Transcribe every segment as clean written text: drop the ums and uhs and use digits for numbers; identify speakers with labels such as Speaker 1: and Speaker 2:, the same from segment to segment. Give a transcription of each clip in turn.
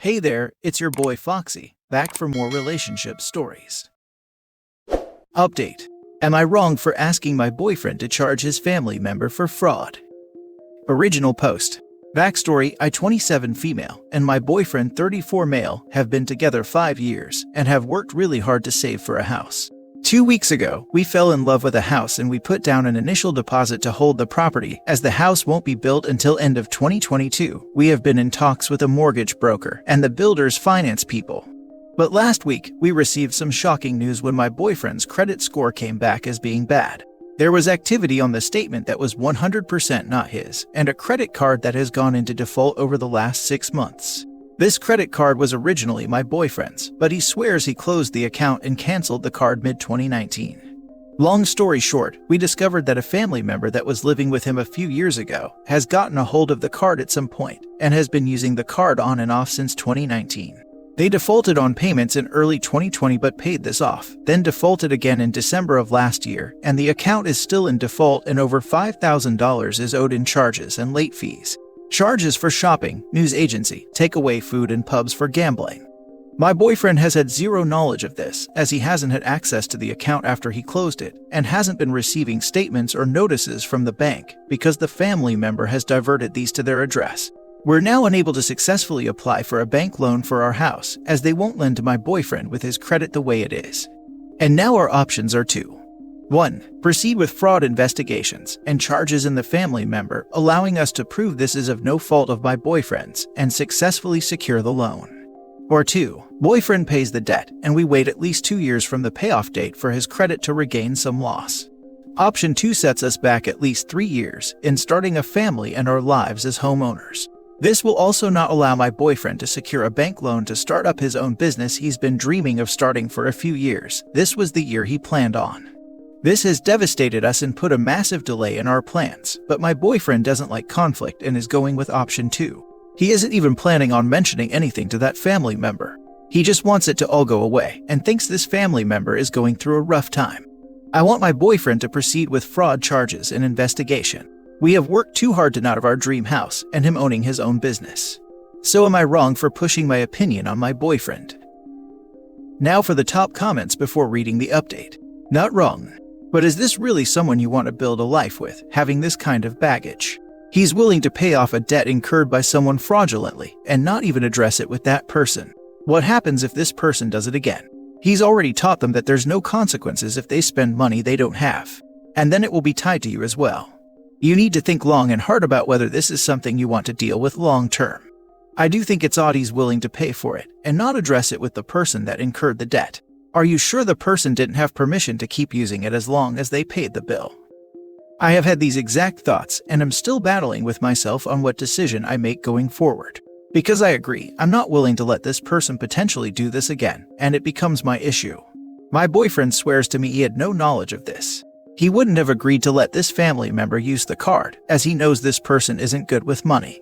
Speaker 1: Hey there, it's your boy Foxy, back for more relationship stories. Update. Am I wrong for asking my boyfriend to charge his family member for fraud? Original post. Backstory: I 27 female and my boyfriend 34 male have been together 5 years and have worked really hard to save for a house. 2 weeks ago, we fell in love with a house and we put down an initial deposit to hold the property as the house won't be built until end of 2022. We have been in talks with a mortgage broker and the builder's finance people. But last week, we received some shocking news when my boyfriend's credit score came back as being bad. There was activity on the statement that was 100% not his, and a credit card that has gone into default over the last 6 months. This credit card was originally my boyfriend's, but he swears he closed the account and canceled the card mid-2019. Long story short, we discovered that a family member that was living with him a few years ago has gotten a hold of the card at some point and has been using the card on and off since 2019. They defaulted on payments in early 2020 but paid this off, then defaulted again in December of last year, and the account is still in default and over $5,000 is owed in charges and late fees. Charges for shopping, news agency, takeaway food, and pubs for gambling. My boyfriend has had zero knowledge of this, as he hasn't had access to the account after he closed it, and hasn't been receiving statements or notices from the bank because the family member has diverted these to their address. We're now unable to successfully apply for a bank loan for our house, as they won't lend to my boyfriend with his credit the way it is. And now our options are 2. 1. Proceed with fraud investigations and charges in the family member, allowing us to prove this is of no fault of my boyfriend's and successfully secure the loan. Or 2. Boyfriend pays the debt and we wait at least 2 years from the payoff date for his credit to regain some loss. Option 2 sets us back at least 3 years in starting a family and our lives as homeowners. This will also not allow my boyfriend to secure a bank loan to start up his own business he's been dreaming of starting for a few years. This was the year he planned on. This has devastated us and put a massive delay in our plans, but my boyfriend doesn't like conflict and is going with option 2. He isn't even planning on mentioning anything to that family member. He just wants it to all go away and thinks this family member is going through a rough time. I want my boyfriend to proceed with fraud charges and investigation. We have worked too hard to not have our dream house and him owning his own business. So am I wrong for pushing my opinion on my boyfriend? Now for the top comments before reading the update. Not wrong. But is this really someone you want to build a life with, having this kind of baggage? He's willing to pay off a debt incurred by someone fraudulently and not even address it with that person. What happens if this person does it again? He's already taught them that there's no consequences if they spend money they don't have. And then it will be tied to you as well. You need to think long and hard about whether this is something you want to deal with long term. I do think it's odd he's willing to pay for it and not address it with the person that incurred the debt. Are you sure the person didn't have permission to keep using it as long as they paid the bill? I have had these exact thoughts and am still battling with myself on what decision I make going forward. Because I agree, I'm not willing to let this person potentially do this again, and it becomes my issue. My boyfriend swears to me he had no knowledge of this. He wouldn't have agreed to let this family member use the card, as he knows this person isn't good with money.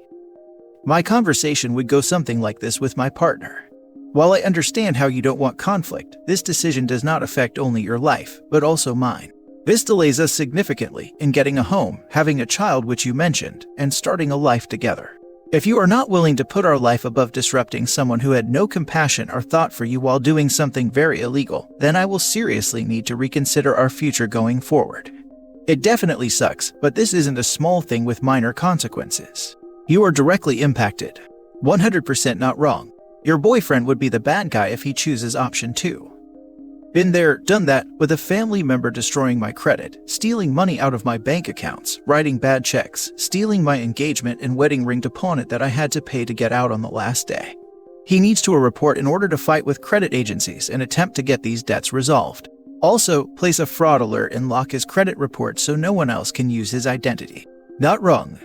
Speaker 1: My conversation would go something like this with my partner. While I understand how you don't want conflict, this decision does not affect only your life, but also mine. This delays us significantly in getting a home, having a child which you mentioned, and starting a life together. If you are not willing to put our life above disrupting someone who had no compassion or thought for you while doing something very illegal, then I will seriously need to reconsider our future going forward. It definitely sucks, but this isn't a small thing with minor consequences. You are directly impacted. 100% not wrong. Your boyfriend would be the bad guy if he chooses option 2. Been there, done that, with a family member destroying my credit, stealing money out of my bank accounts, writing bad checks, stealing my engagement and wedding ring to pawn it that I had to pay to get out on the last day. He needs to report in order to fight with credit agencies and attempt to get these debts resolved. Also, place a fraud alert and lock his credit report so no one else can use his identity. Not wrong.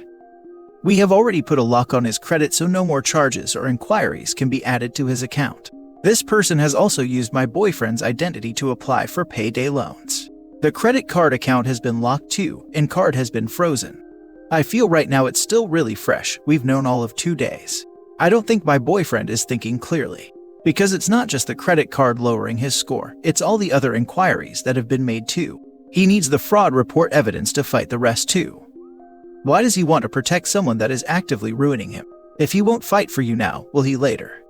Speaker 1: We have already put a lock on his credit so no more charges or inquiries can be added to his account. This person has also used my boyfriend's identity to apply for payday loans. The credit card account has been locked too, and card has been frozen. I feel right now it's still really fresh. We've known all of 2 days. I don't think my boyfriend is thinking clearly. Because it's not just the credit card lowering his score, it's all the other inquiries that have been made too. He needs the fraud report evidence to fight the rest too. Why does he want to protect someone that is actively ruining him? If he won't fight for you now, will he later?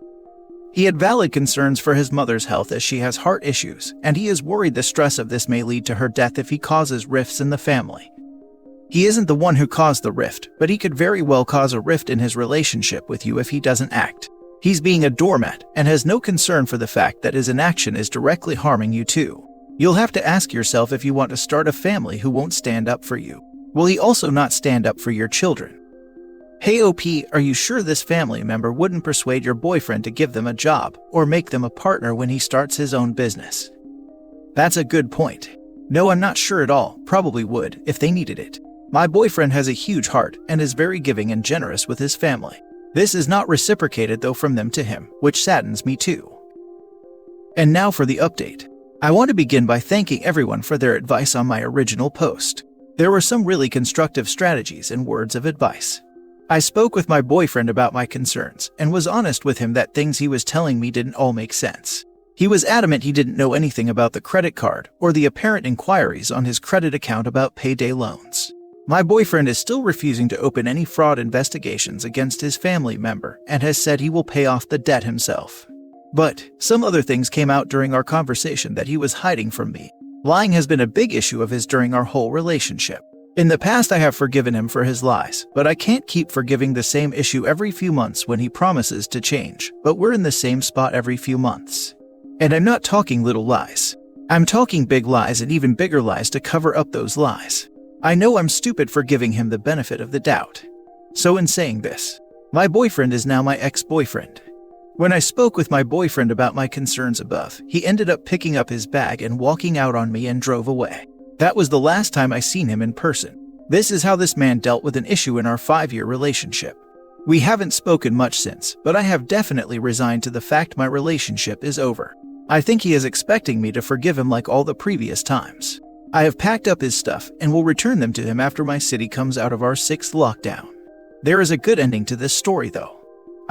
Speaker 1: He had valid concerns for his mother's health as she has heart issues, and he is worried the stress of this may lead to her death if he causes rifts in the family. He isn't the one who caused the rift, but he could very well cause a rift in his relationship with you if he doesn't act. He's being a doormat and has no concern for the fact that his inaction is directly harming you too. You'll have to ask yourself if you want to start a family who won't stand up for you. Will he also not stand up for your children? Hey OP, are you sure this family member wouldn't persuade your boyfriend to give them a job or make them a partner when he starts his own business? That's a good point. No, I'm not sure at all. Probably would, if they needed it. My boyfriend has a huge heart and is very giving and generous with his family. This is not reciprocated though from them to him, which saddens me too. And now for the update. I want to begin by thanking everyone for their advice on my original post. There were some really constructive strategies and words of advice. I spoke with my boyfriend about my concerns and was honest with him that things he was telling me didn't all make sense. He was adamant he didn't know anything about the credit card or the apparent inquiries on his credit account about payday loans. My boyfriend is still refusing to open any fraud investigations against his family member and has said he will pay off the debt himself. But some other things came out during our conversation that he was hiding from me. Lying has been a big issue of his during our whole relationship. In the past, I have forgiven him for his lies, but I can't keep forgiving the same issue every few months when he promises to change, but we're in the same spot every few months. And I'm not talking little lies. I'm talking big lies and even bigger lies to cover up those lies. I know I'm stupid for giving him the benefit of the doubt. So in saying this, my boyfriend is now my ex-boyfriend. When I spoke with my boyfriend about my concerns above, he ended up picking up his bag and walking out on me and drove away. That was the last time I seen him in person. This is how this man dealt with an issue in our 5-year relationship. We haven't spoken much since, but I have definitely resigned to the fact my relationship is over. I think he is expecting me to forgive him like all the previous times. I have packed up his stuff and will return them to him after my city comes out of our 6th lockdown. There is a good ending to this story though.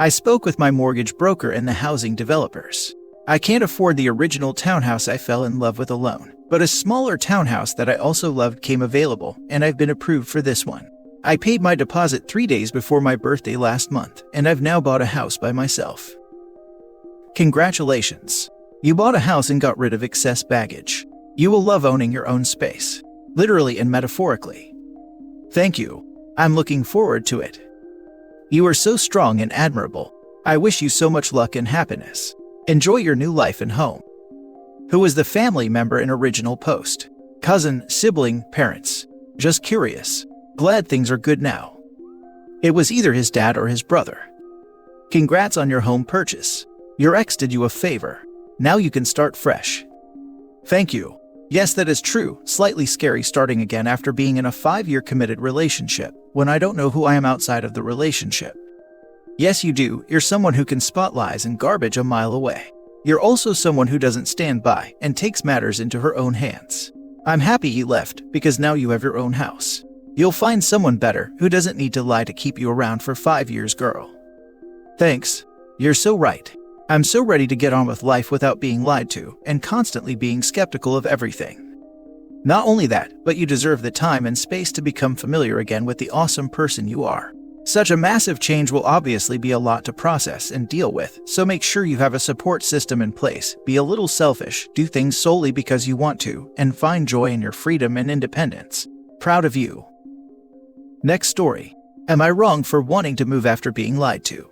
Speaker 1: I spoke with my mortgage broker and the housing developers. I can't afford the original townhouse I fell in love with alone, but a smaller townhouse that I also loved came available and I've been approved for this one. I paid my deposit 3 days before my birthday last month and I've now bought a house by myself. Congratulations. You bought a house and got rid of excess baggage. You will love owning your own space, literally and metaphorically. Thank you. I'm looking forward to it. You are so strong and admirable. I wish you so much luck and happiness. Enjoy your new life and home. Who was the family member in original post? Cousin, sibling, parents? Just curious. Glad things are good now. It was either his dad or his brother. Congrats on your home purchase. Your ex did you a favor. Now you can start fresh. Thank you. Yes, that is true. Slightly scary starting again after being in a 5-year committed relationship when I don't know who I am outside of the relationship. Yes, you do. You're someone who can spot lies and garbage a mile away. You're also someone who doesn't stand by and takes matters into her own hands. I'm happy he left because now you have your own house. You'll find someone better who doesn't need to lie to keep you around for 5 years, girl. Thanks. You're so right. I'm so ready to get on with life without being lied to and constantly being skeptical of everything. Not only that, but you deserve the time and space to become familiar again with the awesome person you are. Such a massive change will obviously be a lot to process and deal with, so make sure you have a support system in place, be a little selfish, do things solely because you want to, and find joy in your freedom and independence. Proud of you. Next story. Am I wrong for wanting to move after being lied to?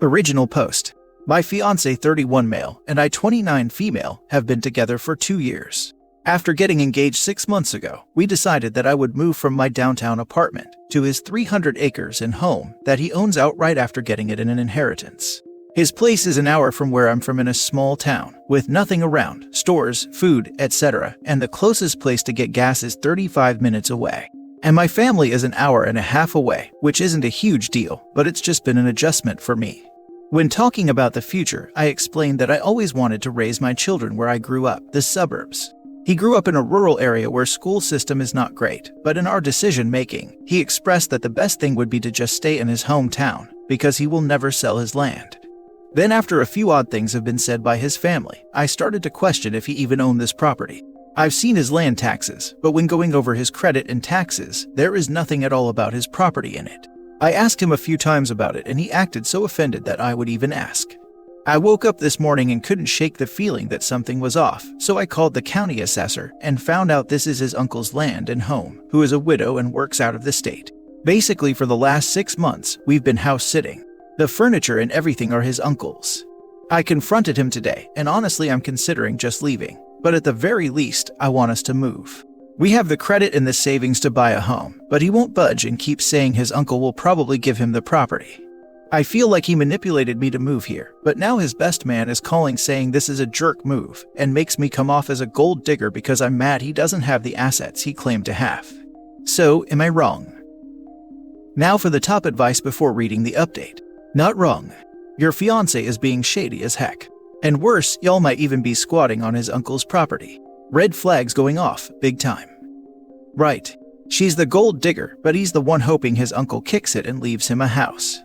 Speaker 1: Original post. My fiancé 31 male and I 29 female have been together for 2 years. After getting engaged 6 months ago, we decided that I would move from my downtown apartment to his 300 acres and home that he owns outright after getting it in an inheritance. His place is an hour from where I'm from in a small town, with nothing around, stores, food, etc., and the closest place to get gas is 35 minutes away. And my family is an hour and a half away, which isn't a huge deal, but it's just been an adjustment for me. When talking about the future, I explained that I always wanted to raise my children where I grew up, the suburbs. He grew up in a rural area where school system is not great, but in our decision-making, he expressed that the best thing would be to just stay in his hometown, because he will never sell his land. Then after a few odd things have been said by his family, I started to question if he even owned this property. I've seen his land taxes, but when going over his credit and taxes, there is nothing at all about his property in it. I asked him a few times about it and he acted so offended that I would even ask. I woke up this morning and couldn't shake the feeling that something was off, so I called the county assessor and found out this is his uncle's land and home, who is a widow and works out of the state. Basically, for the last 6 months, we've been house sitting. The furniture and everything are his uncle's. I confronted him today, and honestly I'm considering just leaving, but at the very least, I want us to move. We have the credit and the savings to buy a home, but he won't budge and keeps saying his uncle will probably give him the property. I feel like he manipulated me to move here, but now his best man is calling saying this is a jerk move and makes me come off as a gold digger because I'm mad he doesn't have the assets he claimed to have. So, am I wrong? Now for the top advice before reading the update. Not wrong. Your fiancé is being shady as heck. And worse, y'all might even be squatting on his uncle's property. Red flags going off, big time. Right. She's the gold digger, but he's the one hoping his uncle kicks it and leaves him a house.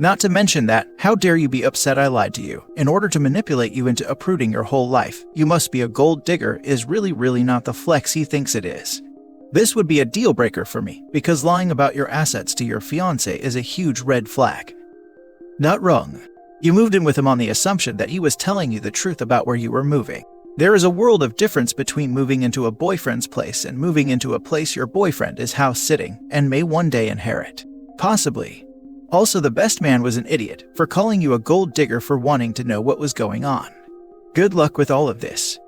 Speaker 1: Not to mention that, how dare you be upset I lied to you. In order to manipulate you into uprooting your whole life, you must be a gold digger is really not the flex he thinks it is. This would be a deal breaker for me, because lying about your assets to your fiancé is a huge red flag. Not wrong. You moved in with him on the assumption that he was telling you the truth about where you were moving. There is a world of difference between moving into a boyfriend's place and moving into a place your boyfriend is house sitting and may one day inherit. Possibly. Also, the best man was an idiot for calling you a gold digger for wanting to know what was going on. Good luck with all of this.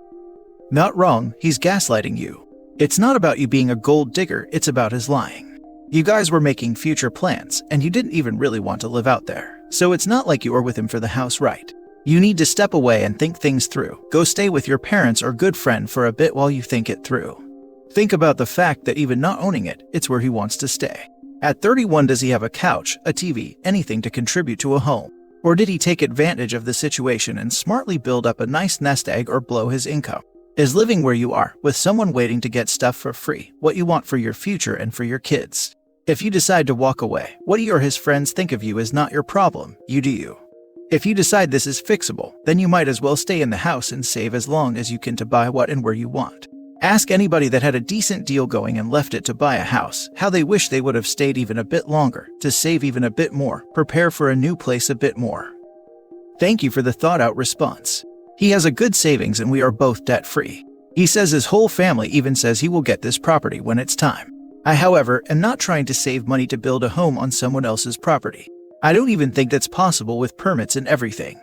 Speaker 1: Not wrong, he's gaslighting you. It's not about you being a gold digger, it's about his lying. You guys were making future plans, and you didn't even really want to live out there, so it's not like you are with him for the house right. You need to step away and think things through. Go stay with your parents or good friend for a bit while you think it through. Think about the fact that even not owning it, it's where he wants to stay. At 31, does he have a couch, a TV, anything to contribute to a home? Or did he take advantage of the situation and smartly build up a nice nest egg or blow his income? Is living where you are, with someone waiting to get stuff for free, what you want for your future and for your kids? If you decide to walk away, what he or his friends think of you is not your problem, you do you. If you decide this is fixable, then you might as well stay in the house and save as long as you can to buy what and where you want. Ask anybody that had a decent deal going and left it to buy a house, how they wish they would have stayed even a bit longer, to save even a bit more, prepare for a new place a bit more. Thank you for the thought-out response. He has a good savings and we are both debt-free. He says his whole family even says he will get this property when it's time. I, however, am not trying to save money to build a home on someone else's property. I don't even think that's possible with permits and everything.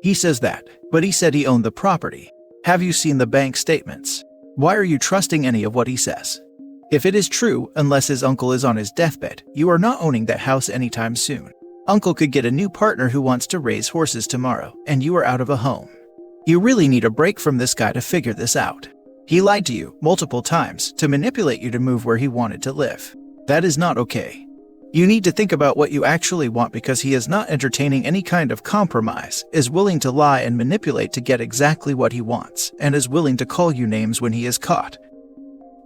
Speaker 1: He says that, but he said he owned the property. Have you seen the bank statements? Why are you trusting any of what he says? If it is true, unless his uncle is on his deathbed, you are not owning that house anytime soon. Uncle could get a new partner who wants to raise horses tomorrow, and you are out of a home. You really need a break from this guy to figure this out. He lied to you multiple times to manipulate you to move where he wanted to live. That is not okay. You need to think about what you actually want because he is not entertaining any kind of compromise, is willing to lie and manipulate to get exactly what he wants, and is willing to call you names when he is caught.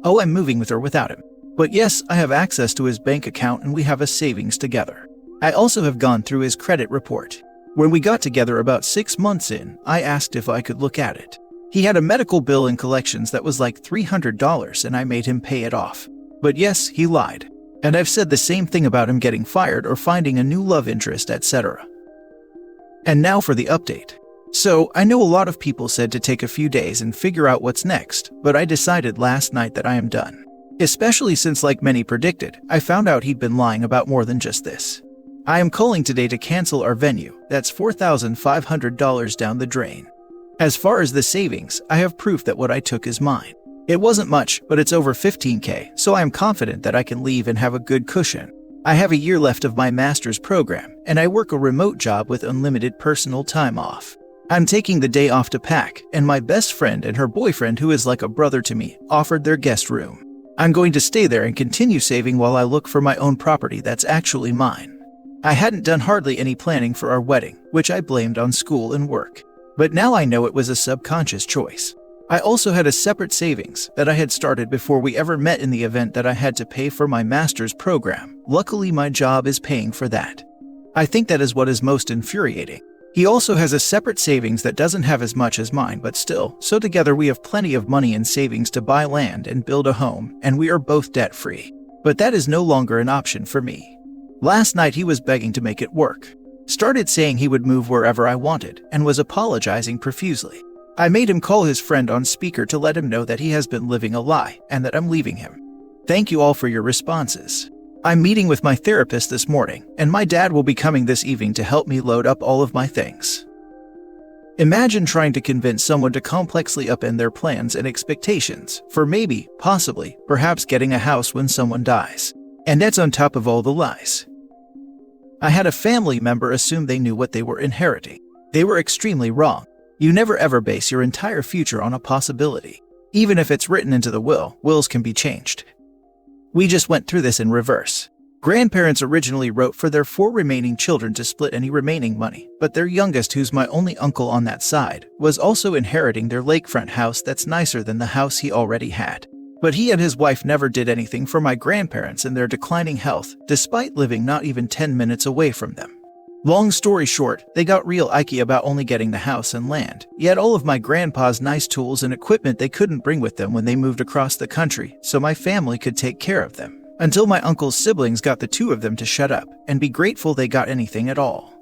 Speaker 1: Oh, I'm moving with or without him. But yes, I have access to his bank account and we have a savings together. I also have gone through his credit report. When we got together about 6 months in, I asked if I could look at it. He had a medical bill in collections that was like $300 and I made him pay it off. But yes, he lied. And I've said the same thing about him getting fired or finding a new love interest, etc. And now for the update. So, I know a lot of people said to take a few days and figure out what's next, but I decided last night that I am done. Especially since, like many predicted, I found out he'd been lying about more than just this. I am calling today to cancel our venue. That's $4,500 down the drain. As far as the savings, I have proof that what I took is mine. It wasn't much, but it's over $15,000, so I am confident that I can leave and have a good cushion. I have a year left of my master's program, and I work a remote job with unlimited personal time off. I'm taking the day off to pack, and my best friend and her boyfriend, who is like a brother to me, offered their guest room. I'm going to stay there and continue saving while I look for my own property that's actually mine. I hadn't done hardly any planning for our wedding, which I blamed on school and work. But now I know it was a subconscious choice. I also had a separate savings that I had started before we ever met in the event that I had to pay for my master's program. Luckily, my job is paying for that. I think that is what is most infuriating. He also has a separate savings that doesn't have as much as mine, but still, so together we have plenty of money in savings to buy land and build a home, and we are both debt-free. But that is no longer an option for me. Last night he was begging to make it work. Started saying he would move wherever I wanted and was apologizing profusely. I made him call his friend on speaker to let him know that he has been living a lie and that I'm leaving him. Thank you all for your responses. I'm meeting with my therapist this morning, and my dad will be coming this evening to help me load up all of my things. Imagine trying to convince someone to complexly upend their plans and expectations for maybe, possibly, perhaps getting a house when someone dies. And that's on top of all the lies. I had a family member assume they knew what they were inheriting. They were extremely wrong. You never ever base your entire future on a possibility. Even if it's written into the will, wills can be changed. We just went through this in reverse. Grandparents originally wrote for their 4 remaining children to split any remaining money, but their youngest, who's my only uncle on that side, was also inheriting their lakefront house that's nicer than the house he already had. But he and his wife never did anything for my grandparents in their declining health, despite living not even 10 minutes away from them. Long story short, they got real icky about only getting the house and land, yet all of my grandpa's nice tools and equipment they couldn't bring with them when they moved across the country, so my family could take care of them. Until my uncle's siblings got the 2 of them to shut up and be grateful they got anything at all.